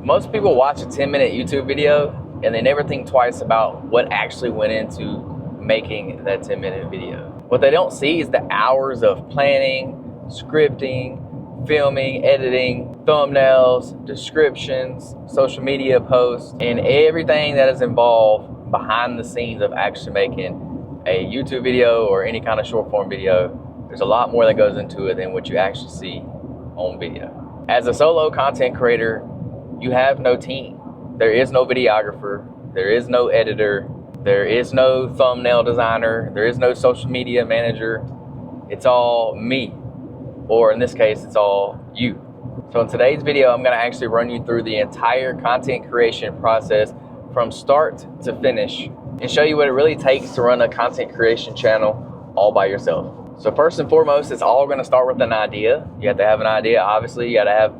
Most people watch a 10-minute YouTube video and they never think twice about what actually went into making that 10-minute video. What they don't see is the hours of planning, scripting, filming, editing, thumbnails, descriptions, social media posts, and everything that is involved behind the scenes of actually making a YouTube video or any kind of short form video. There's a lot more that goes into it than what you actually see on video. As a solo content creator, you have no team. There is no videographer, there is no editor, there is no thumbnail designer, there is no social media manager. It's all me, or in this case, it's all you. So in today's video, I'm gonna actually run you through the entire content creation process from start to finish and show you what it really takes to run a content creation channel all by yourself. So first and foremost, it's all gonna start with an idea. You have to have an idea, obviously. You gotta have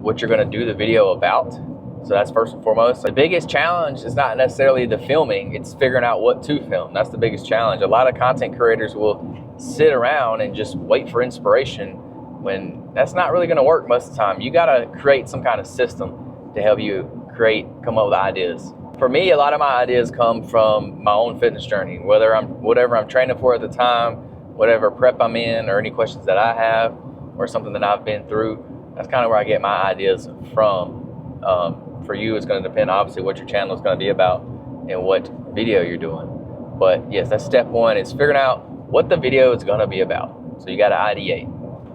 what you're gonna do the video about. So that's first and foremost. The biggest challenge is not necessarily the filming, it's figuring out what to film. That's the biggest challenge. A lot of content creators will sit around and just wait for inspiration when that's not really gonna work most of the time. You gotta create some kind of system to help you come up with ideas. For me, a lot of my ideas come from my own fitness journey, whatever I'm training for at the time, whatever prep I'm in, or any questions that I have, or something that I've been through. That's kind of where I get my ideas from. For you, it's going to depend, obviously, what your channel is going to be about and what video you're doing. But yes, that's step one, is figuring out what the video is going to be about. So you got to ideate.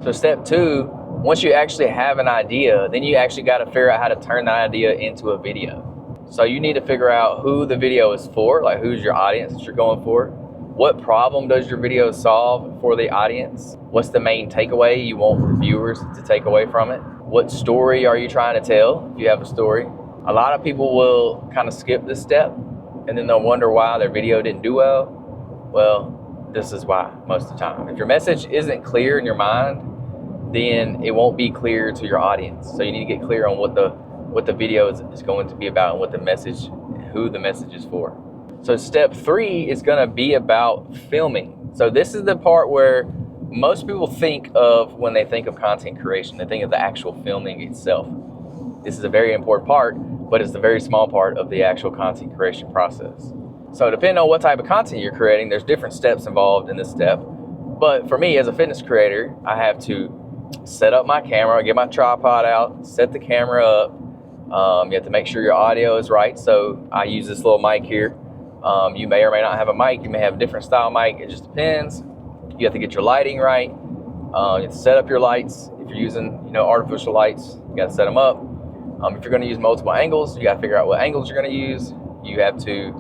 So step two, once you actually have an idea, then you actually got to figure out how to turn that idea into a video. So you need to figure out who the video is for, like who's your audience that you're going for. What problem does your video solve for the audience? What's the main takeaway you want viewers to take away from it? What story are you trying to tell, if you have a story? A lot of people will kind of skip this step and then they'll wonder why their video didn't do well. Well, this is why most of the time. If your message isn't clear in your mind, then it won't be clear to your audience. So you need to get clear on what the video is going to be about and what the message, who the message is for. So step three is gonna be about filming. So this is the part where most people think of when they think of content creation. They think of the actual filming itself. This is a very important part, but it's a very small part of the actual content creation process. So depending on what type of content you're creating, there's different steps involved in this step. But for me as a fitness creator, I have to set up my camera, get my tripod out, set the camera up. You have to make sure your audio is right. So I use this little mic here. You may or may not have a mic. You may have a different style mic. It just depends. You have to get your lighting right. You have to set up your lights. If you're using, artificial lights, you got to set them up. If you're going to use multiple angles, you got to figure out what angles you're going to use. You have to,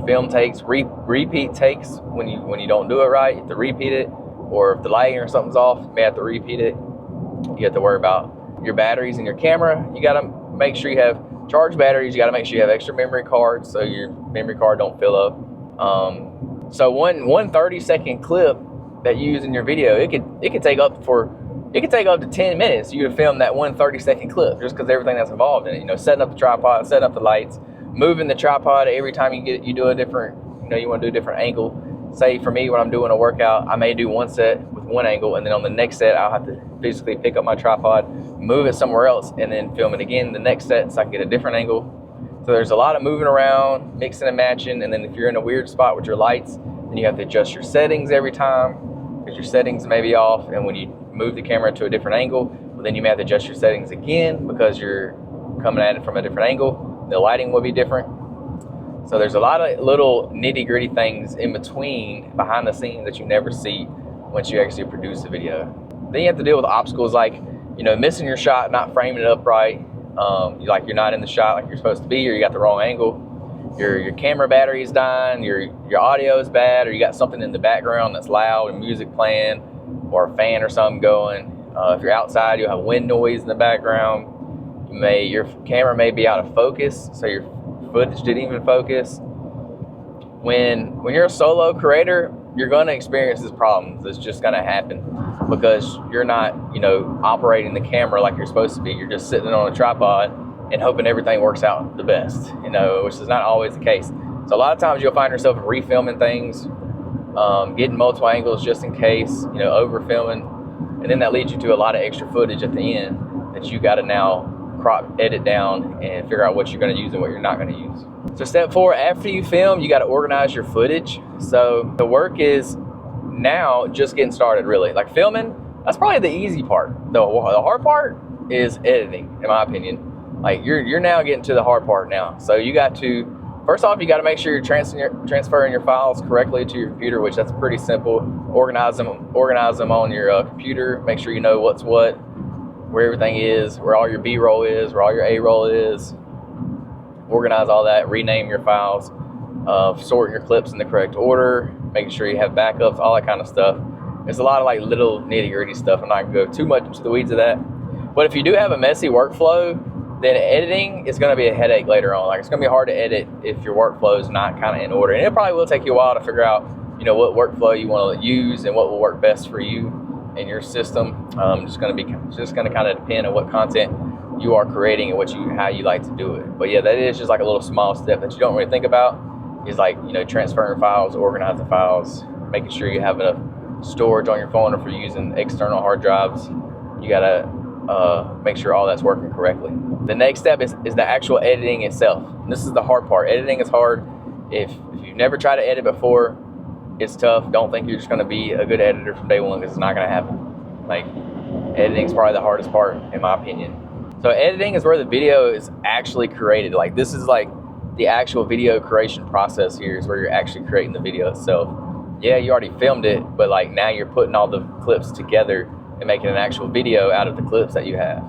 film takes, repeat takes when you don't do it right. You have to repeat it. Or if the lighting or something's off, you may have to repeat it. You have to worry about your batteries in your camera. You got to make sure you have charged batteries. You got to make sure you have extra memory cards so your memory card don't fill up. So one 30-second clip that you use in your video, it could take up to 10 minutes for you to film that one 30-second clip, just because everything that's involved in it. Setting up the tripod, setting up the lights, moving the tripod every time you do a different, you want to do a different angle. Say for me, when I'm doing a workout, I may do one set with one angle, and then on the next set, I'll have to physically pick up my tripod, move it somewhere else, and then film it again the next set so I can get a different angle. So there's a lot of moving around, mixing and matching, and then if you're in a weird spot with your lights, then you have to adjust your settings every time, because your settings may be off, and when you move the camera to a different angle, well, then you may have to adjust your settings again because you're coming at it from a different angle. The lighting will be different. So there's a lot of little nitty-gritty things in between, behind the scenes, that you never see once you actually produce a video. Then you have to deal with obstacles like, missing your shot, not framing it up right. You're not in the shot like you're supposed to be, or you got the wrong angle. Your camera battery is dying, your audio is bad, or you got something in the background that's loud and music playing, or a fan or something going. If you're outside, you'll have wind noise in the background. Your camera may be out of focus, so your footage didn't even focus. When you're a solo creator, you're going to experience these problems. It's just going to happen because you're not, operating the camera like you're supposed to be. You're just sitting on a tripod and hoping everything works out the best, which is not always the case. So a lot of times you'll find yourself refilming things, getting multiple angles just in case, over filming, and then that leads you to a lot of extra footage at the end that you got to now crop, edit down, and figure out what you're going to use and what you're not going to use. So step 4, after you film, you got to organize your footage. So the work is now just getting started, really. Like filming, that's probably the easy part. The hard part is editing, in my opinion. Like you're now getting to the hard part now. So you got to, first off, you got to make sure you're transferring your files correctly to your computer, which that's pretty simple. Organize them on your computer. Make sure you know what's what, where everything is, where all your B-roll is, where all your A-roll is. Organize all that, rename your files, sort your clips in the correct order, making sure you have backups, all that kind of stuff. There's a lot of like little nitty-gritty stuff. I'm not gonna go too much into the weeds of that. But if you do have a messy workflow, then editing is gonna be a headache later on. Like it's gonna be hard to edit if your workflow is not kind of in order. And it probably will take you a while to figure out, what workflow you want to use and what will work best for you and your system. Just gonna kind of depend on what content you are creating and how you like to do it. But yeah, that is just like a little small step that you don't really think about, is like, transferring files, organizing files, making sure you have enough storage on your phone. If you're using external hard drives, you gotta make sure all that's working correctly. The next step is the actual editing itself. And this is the hard part. Editing is hard. If you've never tried to edit before, it's tough. Don't think you're just gonna be a good editor from day one, because it's not gonna happen. Like, editing is probably the hardest part, in my opinion. So editing is where the video is actually created. Like, this is like the actual video creation process. Here is where you're actually creating the video itself. Yeah, you already filmed it, but like now you're putting all the clips together and making an actual video out of the clips that you have.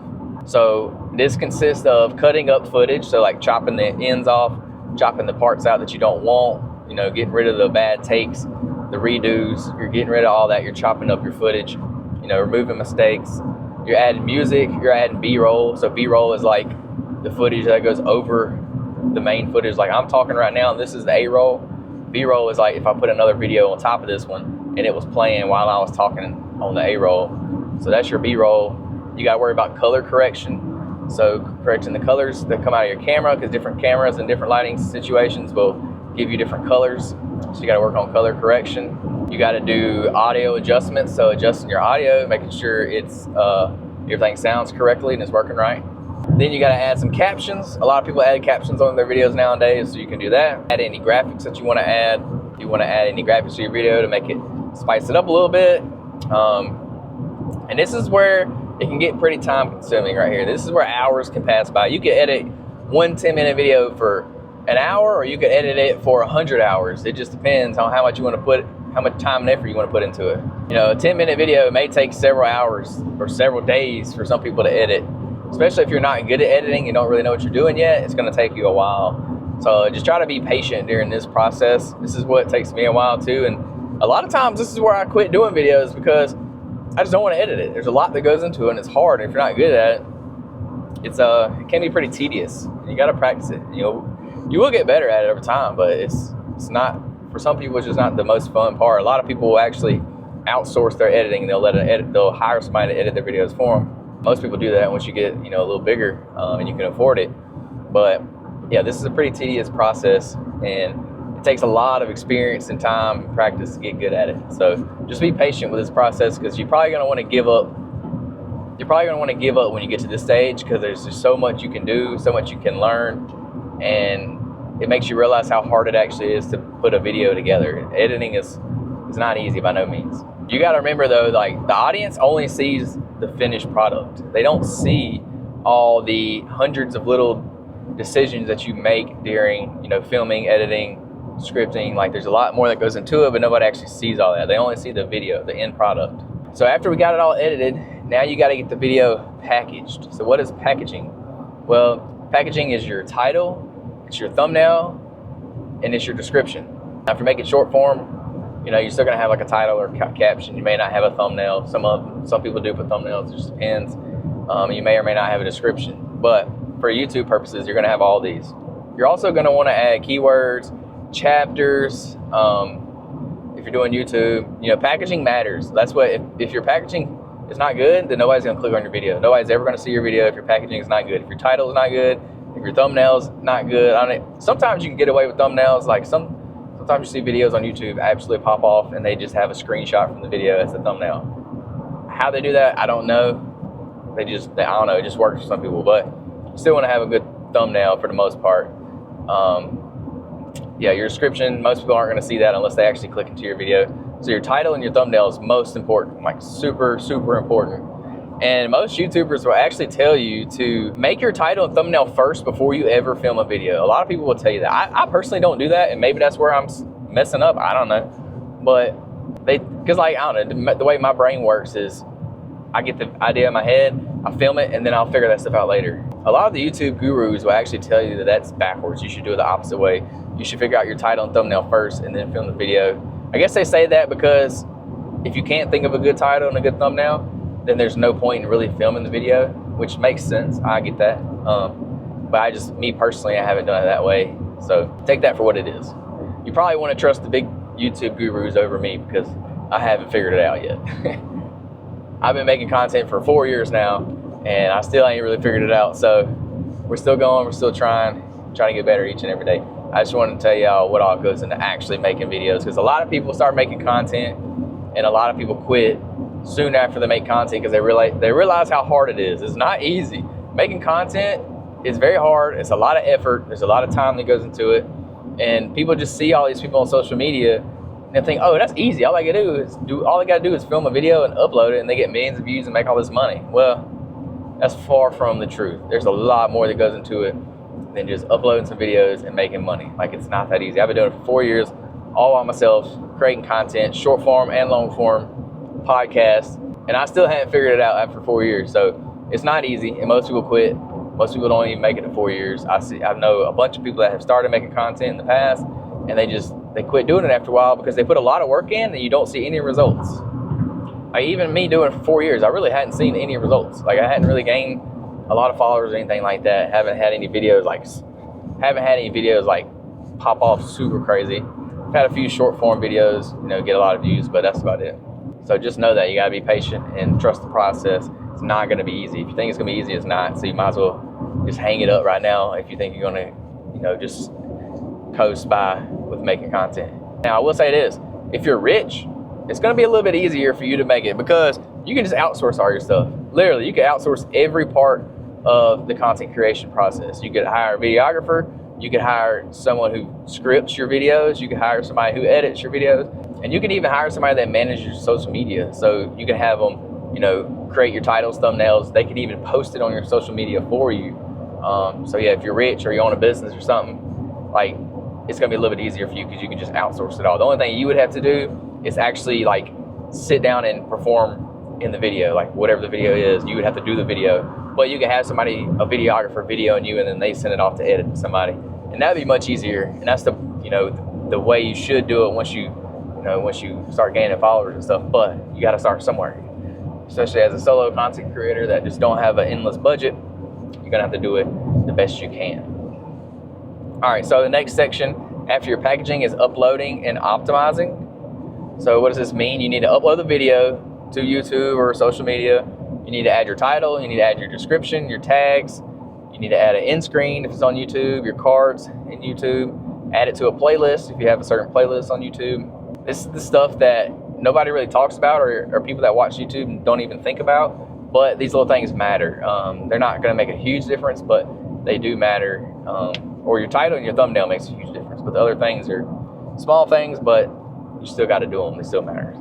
So this consists of cutting up footage, so like chopping the ends off, chopping the parts out that you don't want, getting rid of the bad takes, the redos. You're getting rid of all that. You're chopping up your footage, removing mistakes. You're adding music, you're adding B-roll. So B-roll is like the footage that goes over the main footage. Like I'm talking right now, and this is the A-roll. B-roll is like if I put another video on top of this one and it was playing while I was talking on the A-roll. So that's your B-roll. You gotta worry about color correction. So correcting the colors that come out of your camera, because different cameras and different lighting situations will give you different colors. So you gotta work on color correction. You gotta do audio adjustments. So adjusting your audio, making sure it's everything sounds correctly and is working right. Then you gotta add some captions. A lot of people add captions on their videos nowadays, so you can do that. Add any graphics that you wanna add. You wanna add any graphics to your video to make it, spice it up a little bit. And this is where it can get pretty time consuming right here. This is where hours can pass by. You can edit one 10-minute video for an hour, or you could edit it for 100 hours. It just depends on how much time and effort you want to put into it. A 10-minute video may take several hours or several days for some people to edit, especially if you're not good at editing and don't really know what you're doing yet. It's going to take you a while. So just try to be patient during this process. This is what takes me a while too. And a lot of times this is where I quit doing videos, because I just don't want to edit it. There's a lot that goes into it, and it's hard. If you're not good at it, it can be pretty tedious. You got to practice it. You will get better at it over time, but it's not, for some people, it's just not the most fun part. A lot of people will actually outsource their editing, and they'll hire somebody to edit their videos for them. Most people do that once you get a little bigger and you can afford it. But yeah, this is a pretty tedious process, and it takes a lot of experience and time and practice to get good at it. So just be patient with this process, because you're probably going to want to give up. You're probably going to want to give up when you get to this stage, because there's just so much you can do, so much you can learn, and it makes you realize how hard it actually is to put a video together. Editing is not easy by no means. You got to remember though, like the audience only sees the finished product. They don't see all the hundreds of little decisions that you make during, filming, editing, scripting. Like there's a lot more that goes into it, but nobody actually sees all that. They only see the video, the end product. So after we got it all edited, now you got to get the video packaged. So what is packaging? Well, packaging is your title, it's your thumbnail, and it's your description. Now if you're making short form, you're still gonna have like a title or caption. You may not have a thumbnail. Some people do put thumbnails, it just depends. You may or may not have a description, but for YouTube purposes, you're gonna have all these. You're also gonna wanna add keywords, chapters. If you're doing YouTube, packaging matters. That's what, if your packaging is not good, then nobody's gonna click on your video. Nobody's ever gonna see your video if your packaging is not good. If your title is not good, if your thumbnail's not good. Sometimes you can get away with thumbnails. Like sometimes you see videos on YouTube absolutely pop off and they just have a screenshot from the video as the thumbnail. How they do that, I don't know. I don't know, it just works for some people. But still want to have a good thumbnail for the most part. Yeah, your description, most people aren't going to see that unless they actually click into your video. So your title and your thumbnail is most important, like super, super important. And most YouTubers will actually tell you to make your title and thumbnail first before you ever film a video. A lot of people will tell you that. I personally don't do that, and maybe that's where I'm messing up. I don't know. But because like, I don't know, the way my brain works is I get the idea in my head, I film it, and then I'll figure that stuff out later. A lot of the YouTube gurus will actually tell you that that's backwards. You should do it the opposite way. You should figure out your title and thumbnail first and then film the video. I guess they say that because if you can't think of a good title and a good thumbnail, then there's no point in really filming the video, which makes sense. I get that. But me personally, I haven't done it that way. So take that for what it is. You probably want to trust the big YouTube gurus over me because I haven't figured it out yet. I've been making content for 4 years now, and I still ain't really figured it out. So we're still going, we're still trying to get better each and every day. I just wanted to tell y'all what all goes into actually making videos, because a lot of people start making content and a lot of people quit soon after they make content because they realize how hard it is. It's not easy. Making content is very hard. It's a lot of effort. There's a lot of time that goes into it. And people just see all these people on social media and they think, oh, that's easy. All they gotta do is film a video and upload it, and they get millions of views and make all this money. Well, that's far from the truth. There's a lot more that goes into it than just uploading some videos and making money. Like, it's not that easy. I've been doing it for 4 years, all by myself, creating content, short form and long form podcasts, and I still haven't figured it out after 4 years. So it's not easy, and most people quit. Most people don't even make it to 4 years. I know a bunch of people that have started making content in the past, and they quit doing it after a while because they put a lot of work in and you don't see any results. Like, even me doing it for 4 years, I really hadn't seen any results. Like, I hadn't really gained a lot of followers or anything like that. Haven't had any videos like pop off super crazy. I've had a few short form videos, get a lot of views, but that's about it. So just know that you gotta be patient and trust the process. It's not gonna be easy. If you think it's gonna be easy, it's not. So you might as well just hang it up right now if you think you're gonna, just coast by with making content. Now, I will say this: if you're rich, it's gonna be a little bit easier for you to make it because you can just outsource all your stuff. Literally, you can outsource every part of the content creation process. You could hire a videographer, you could hire someone who scripts your videos, you could hire somebody who edits your videos, and you can even hire somebody that manages your social media. So you can have them, create your titles, thumbnails. They could even post it on your social media for you. So yeah, if you're rich or you own a business or something, like, it's gonna be a little bit easier for you because you can just outsource it all. The only thing you would have to do is actually like sit down and perform in the video, like whatever the video is, you would have to do the video. But you can have somebody, a videographer, videoing you, and then they send it off to edit to somebody, and that'd be much easier. And that's the the way you should do it once you start gaining followers and stuff. But you got to start somewhere, especially as a solo content creator that just don't have an endless budget. You're gonna have to do it the best you can. All right, so the next section after your packaging is uploading and optimizing. So what does this mean? You need to upload the video to YouTube or social media. You need to add your title, you need to add your description, your tags, you need to add an end screen if it's on YouTube, your cards in YouTube, add it to a playlist if you have a certain playlist on YouTube. This is the stuff that nobody really talks about, or people that watch YouTube don't even think about, but these little things matter. They're not gonna make a huge difference, but they do matter. Or your title and your thumbnail makes a huge difference, but the other things are small things, but you still gotta do them, they still matter.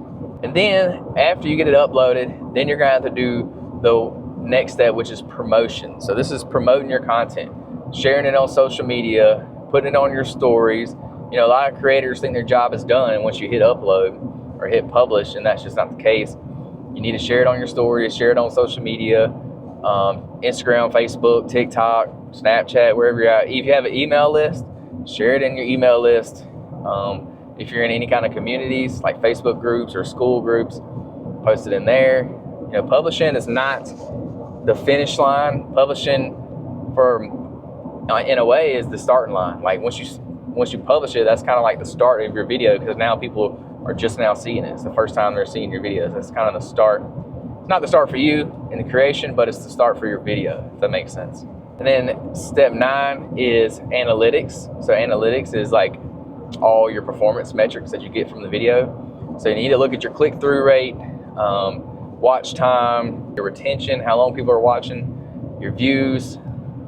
And then after you get it uploaded, then you're gonna have to do the next step, which is promotion. So this is promoting your content, sharing it on social media, putting it on your stories. A lot of creators think their job is done once you hit upload or hit publish, and that's just not the case. You need to share it on your stories, share it on social media, Instagram, Facebook, TikTok, Snapchat, wherever you're at. If you have an email list, share it in your email list. If you're in any kind of communities like Facebook groups or school groups, post it in there. Publishing is not the finish line. Publishing, in a way, is the starting line. Like, once you publish it, that's kind of like the start of your video, because now people are just now seeing it. It's the first time they're seeing your videos. That's kind of the start. It's not the start for you in the creation, but it's the start for your video, if that makes sense. And then step 9 is analytics. So analytics is like all your performance metrics that you get from the video. So you need to look at your click-through rate, watch time, your retention, how long people are watching, your views,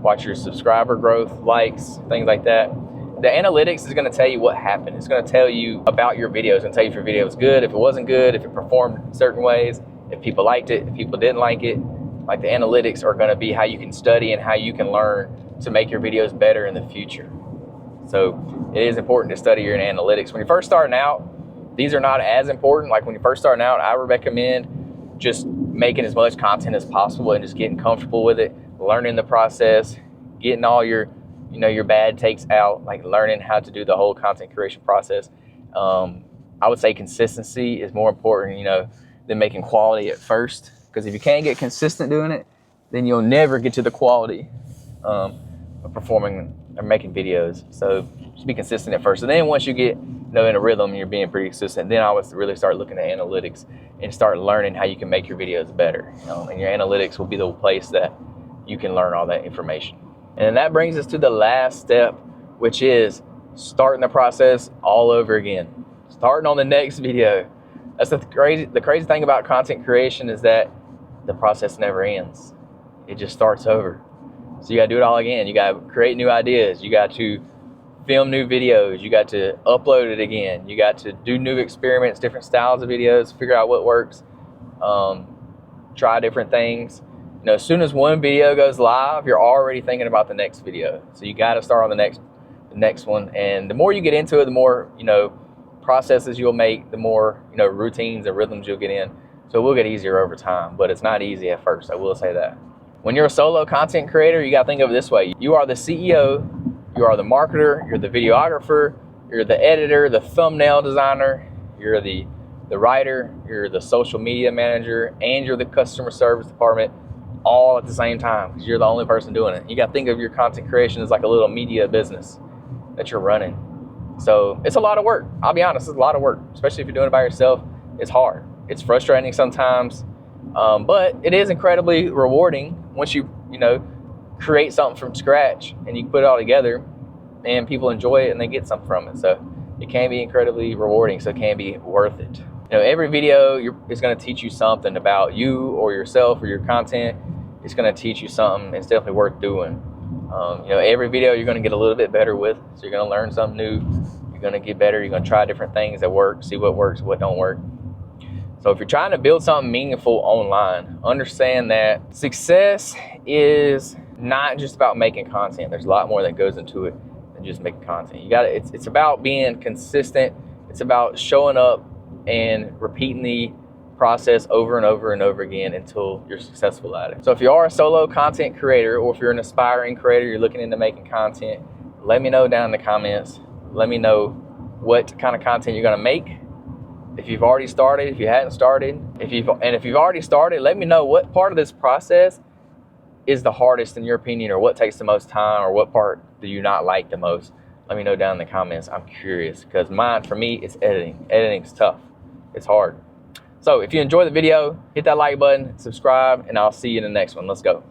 watch your subscriber growth, likes, things like that. The analytics is going to tell you what happened. It's going to tell you about your video. It's going to tell you if your video was good, if it wasn't good, if it performed certain ways, if people liked it, if people didn't like it. Like, the analytics are going to be how you can study and how you can learn to make your videos better in the future. So it is important to study your analytics. When you're first starting out, these are not as important. Like, when you're first starting out, I would recommend just making as much content as possible and just getting comfortable with it, learning the process, getting all your your bad takes out, like learning how to do the whole content creation process. I would say consistency is more important, than making quality at first. Because if you can't get consistent doing it, then you'll never get to the quality of performing or making videos. So just be consistent at first. And then once you get in a rhythm, you're being pretty consistent, then I would really start looking at analytics and start learning how you can make your videos better. And your analytics will be the place that you can learn all that information. And that brings us to the last step, which is starting the process all over again. Starting on the next video. That's the crazy thing about content creation, is that the process never ends. It just starts over. So you got to do it all again. You got to create new ideas. You got to film new videos. You got to upload it again. You got to do new experiments, different styles of videos, figure out what works, try different things. As soon as one video goes live, you're already thinking about the next video. So you got to start on the next one. And the more you get into it, the more, processes you'll make, the more, routines and rhythms you'll get in. So it will get easier over time, but it's not easy at first. I will say that. When you're a solo content creator, you got to think of it this way. You are the CEO, you are the marketer, you're the videographer, you're the editor, the thumbnail designer, you're the writer, you're the social media manager, and you're the customer service department, all at the same time, because you're the only person doing it. You got to think of your content creation as like a little media business that you're running. So it's a lot of work. I'll be honest, it's a lot of work, especially if you're doing it by yourself. It's hard. It's frustrating sometimes, but it is incredibly rewarding once you create something from scratch and you put it all together and people enjoy it and they get something from it. So it can be incredibly rewarding, so it can be worth it. Every video is going to teach you something about you or yourself or your content. It's going to teach you something. It's definitely worth doing. Every video you're going to get a little bit better with. So you're going to learn something new. You're going to get better. You're going to try different things that work, see what works, what don't work. So if you're trying to build something meaningful online, understand that success is not just about making content. There's a lot more that goes into it than just making content. It's about being consistent. It's about showing up and repeating the process over and over and over again until you're successful at it. So if you are a solo content creator, or if you're an aspiring creator, you're looking into making content, let me know down in the comments. Let me know what kind of content you're going to make. If you've already started, if you hadn't started, if you've already started, let me know what part of this process is the hardest in your opinion, or what takes the most time, or what part do you not like the most. Let me know down in the comments. I'm curious, because for me, it's editing. Editing's tough. It's hard. So if you enjoyed the video, hit that like button, subscribe, and I'll see you in the next one. Let's go.